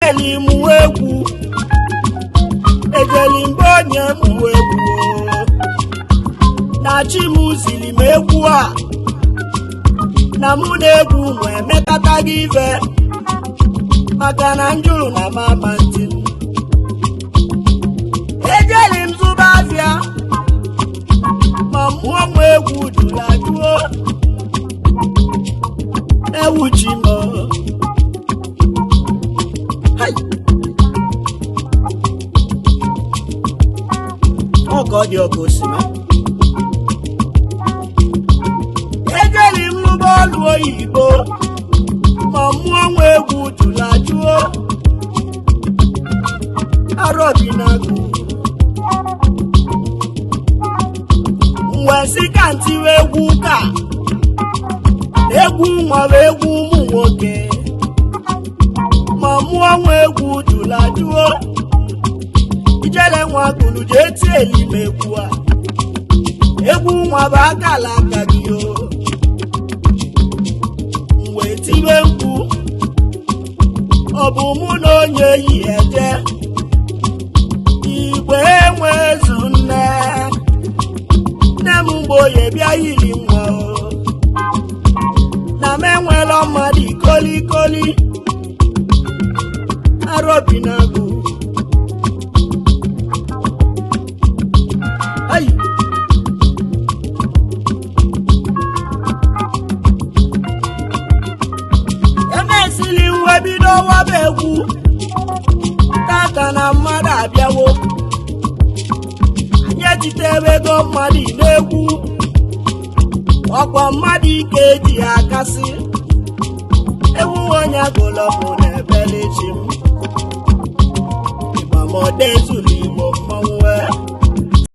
ejeli muwegu ejeli mbonye muwegu na chimuzili megwu a na mụ na-egwu nwe emekata gị ife maka na njuru na mama ntị ejeli m zụba afịa ma mụọ nwe egwu jụrụ ajụọ ewuchi m ọkọ dị ọkọ osima ejeli m lụba ọlụ oyibo ma mụọ nwa egwu jụrụ ajụọ arọbi na-agụ mgbe si ka ntiwe egwu ka egwu nwere egwu ụmụ nwoke ma mụọ nwa egwu jụrụ ajụọ ijele nwa gụrụ jee tie elime egwu a egwu nwa bụ akala aka gị o mgbe tiwe mkpu ọ bụ mụ na onye yi eje igwe enwe ezu nne m mgbe oye bịa yiri nwa o na m enwela mmadụ ikolikoli arọbi na-agụ emesili nwe bido waba egwu tata na mmadụ abịawo anyị ejitebe ego mmadụ na-egwu ọkwa mmadụ ike eji ya akasị ewu onye agụlọbụ na ebelechi m ịgbamọdezuru igbo